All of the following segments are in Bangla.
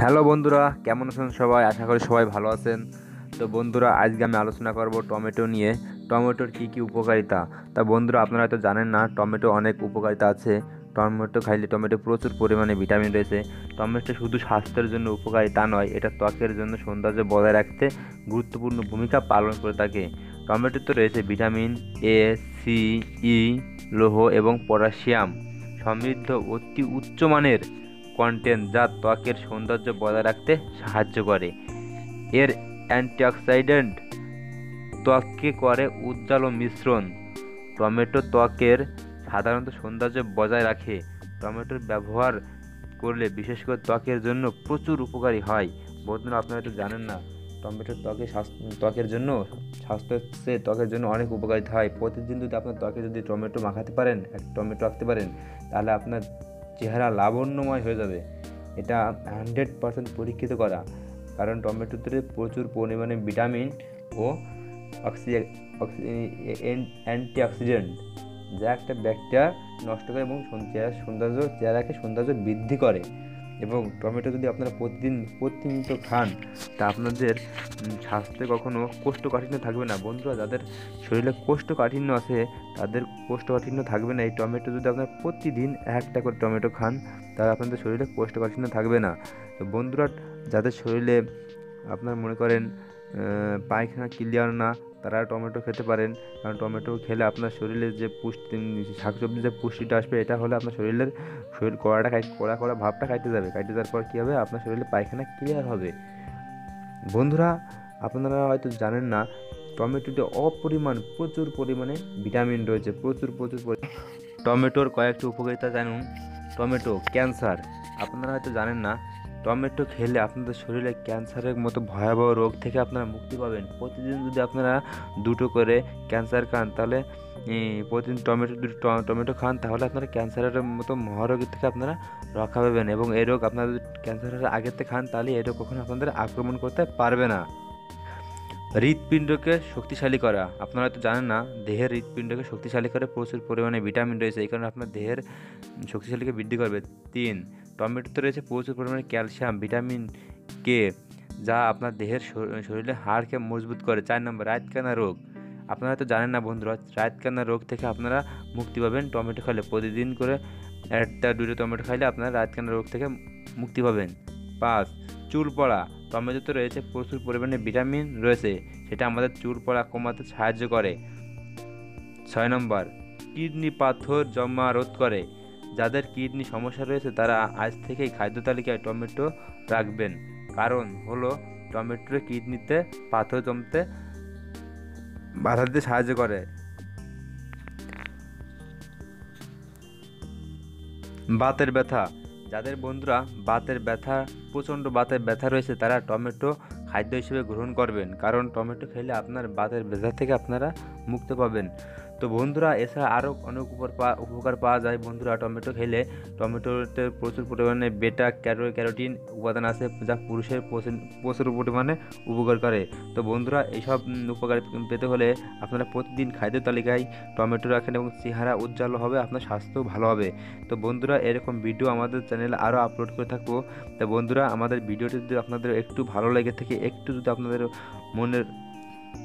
হ্যালো বন্ধুরা, কেমন আছেন সবাই? আশা করি সবাই ভালো আছেন। তো বন্ধুরা, আজকে আমি আলোচনা করব টমেটো নিয়ে। টমেটোর কী কী উপকারিতা। তা বন্ধুরা, আপনারা হয়তো জানেন না, টমেটো অনেক উপকারিতা আছে। টমেটো খাইলে টমেটো প্রচুর পরিমাণে ভিটামিন রয়েছে। টমেটো শুধু স্বাস্থ্যের জন্য উপকারী তা নয়, এটা ত্বকের জন্য সৌন্দর্য বজায় রাখতে গুরুত্বপূর্ণ ভূমিকা পালন করে থাকে। টমেটোতে রয়েছে ভিটামিন এ, সি, ই, লৌহ এবং পটাশিয়াম সমৃদ্ধ অতি উচ্চমানের কন্টেন্ট যা ত্বকের সৌন্দর্য বজায় রাখতে সাহায্য করে। এর অ্যান্টিঅক্সিডেন্ট ত্বককে করে উজ্জ্বল ও মিশ্রণ। টমেটো ত্বকের সাধারণত সৌন্দর্য বজায় রাখে। টমেটোর ব্যবহার করলে বিশেষ করে ত্বকের জন্য প্রচুর উপকারী হয়। বন্ধুরা, আপনারা তো জানেন না, টমেটোর ত্বকের জন্য ত্বকের জন্য অনেক উপকারিতা হয়। প্রতিদিন যদি আপনার ত্বকে যদি টমেটো মাখাতে পারেন, এক টমেটো রাখতে পারেন, তাহলে আপনার চেহারা লাবণ্যময় হয়ে যাবে। এটা 100% পরীক্ষিত করা। কারণ টমেটোতে প্রচুর পরিমাণে ভিটামিন ও অ্যান্টিঅক্সিডেন্ট যা একটা ব্যাকটেরিয়া নষ্ট করে এবং চেহারাকে সৌন্দর্য বৃদ্ধি করে। এবং টমেটো যদি আপনারা প্রতিনিয়ত খান, তা আপনাদের স্বাস্থ্যে কখনো কোষ্ঠকাঠিন্য থাকবে না। বন্ধুরা, যাদের শরীরে কোষ্ঠকাঠিন্য আছে, তাদের কোষ্ঠকাঠিন্য থাকবে না। এই টমেটো যদি আপনারা প্রতিদিন একটা করে টমেটো খান, তাহলে আপনাদের শরীরে কোষ্ঠকাঠিন্য থাকবে না। তো বন্ধুরা, যাদের শরীরে আপনার মনে করেন পায়খানা ক্লিয়ার না, তারা টমেটো খেতে পারেন। কারণ টমেটো খেলে আপনার শরীরে যে শাকসবজি যে পুষ্টিটা আসবে, এটা হলে আপনার শরীর কড়া কড়া ভাবটা কাটতে যাওয়ার পর কী হবে, আপনার শরীরে পায়খানা ক্লিয়ার হবে। বন্ধুরা, আপনারা হয়তো জানেন না, টমেটোতে প্রচুর পরিমাণে ভিটামিন রয়েছে। টমেটোর কয়েকটি উপকারিতা জানুন। Tomato cancer. আপনারা হয়তো জানেন না, টমেটো খেলে আপনাদের শরীরে ক্যান্সারের মতো ভয়াবহ রোগ থেকে আপনারা মুক্তি পাবেন। প্রতিদিন যদি আপনারা দুটো করে ক্যান্সার খান, তাহলে প্রতিদিন টমেটো খান, তাহলে আপনারা ক্যান্সারের মতো মহারোগের থেকে আপনারা রক্ষা পাবেন। এবং এই রোগ আপনারা যদি ক্যান্সারের আগেতে খান, তাহলে এই রোগ কখনো আপনাদের আক্রমণ করতে পারবে না। হৃৎপিণ্ডকে শক্তিশালী করা। আপনারা তো জানেন না, দেহের হৃৎপিণ্ডকে শক্তিশালী করে প্রচুর পরিমাণে ভিটামিন রয়েছে, এই কারণে আপনার দেহের শক্তিশালীকে বৃদ্ধি করবে। 3, টমেটোতে রয়েছে প্রচুর পরিমাণে ক্যালসিয়াম, ভিটামিন কে, যা আপনার দেহের শরীরে হাড়কে মজবুত করে। 4 নম্বর, রাতকানা রোগ। আপনারা তো জানেন না বন্ধুরা, রাতকানা রোগ থেকে আপনারা মুক্তি পাবেন টমেটো খেলে। প্রতিদিন করে 1-2 টমেটো খাইলে আপনারা রাতকানা রোগ থেকে মুক্তি পাবেন। 5, চুল পড়া। টমেটোতে রয়েছে প্রচুর পরিমাণে ভিটামিন রয়েছে, সেটা আমাদের চুল পড়া কমাতে সাহায্য করে। 6 নম্বর, কিডনি পাথর জমা রোধ করে। যাদের কিডনি সমস্যা রয়েছে, তারা আজ থেকেই খাদ্য তালিকায় টমেটো রাখবেন। কারণ হলো, টমেটোর কিডনিতে পাথর জমতে বাধা দিতে সাহায্য করে। বাতের ব্যথা। যাদের বন্ধুরা প্রচণ্ড বাতের ব্যথা রয়েছে, তারা টমেটো খাদ্য হিসেবে গ্রহণ করবেন। কারণ টমেটো খেলে আপনার বাতের ব্যথা থেকে আপনারা মুক্তি পাবেন। তো বন্ধুরা, এছাড়া আরও অনেক উপকার পাওয়া যায়। বন্ধুরা, টমেটো খেলে টমেটোতে প্রচুর পরিমাণে বেটা ক্যারোটিন উপাদান আছে, যা পুরুষের প্রচুর পরিমাণে উপকার করে। তো বন্ধুরা, এইসব উপকার পেতে হলে আপনারা প্রতিদিন খাদ্য তালিকায় টমেটো রাখেন এবং চেহারা উজ্জ্বল হবে, আপনার স্বাস্থ্য ভালো হবে। তো বন্ধুরা, এরকম ভিডিও আমাদের চ্যানেলে আরও আপলোড করে থাকবো। তো বন্ধুরা, আমাদের ভিডিওটি যদি আপনাদের একটু ভালো লেগে থাকে, যদি আপনাদের মনের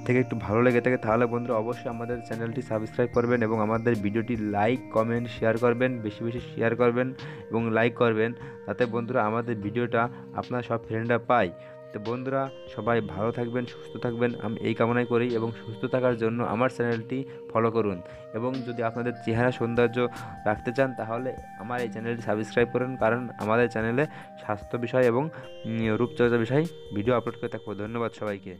থেকে একটু ভালো লেগে থাকে, তাহলে বন্ধুরা অবশ্যই আমাদের চ্যানেলটি সাবস্ক্রাইব করবেন এবং আমাদের ভিডিওটি লাইক, কমেন্ট, শেয়ার করবেন। বেশি বেশি শেয়ার করবেন এবং লাইক করবেন, যাতে বন্ধুরা আমাদের ভিডিওটা আপনার সব ফ্রেন্ডরা পায়। তো বন্ধুরা, সবাই ভালো থাকবেন, সুস্থ থাকবেন, আমি এই কামনাই করি। এবং সুস্থ থাকার জন্য আমার চ্যানেলটি ফলো করুন। এবং যদি আপনাদের চেহারা সৌন্দর্য রাখতে চান, তাহলে আমার এই চ্যানেলটি সাবস্ক্রাইব করুন। কারণ আমাদের চ্যানেলে স্বাস্থ্য বিষয় এবং রূপচর্চা বিষয় ভিডিও আপলোড করে থাকবো। ধন্যবাদ সবাইকে।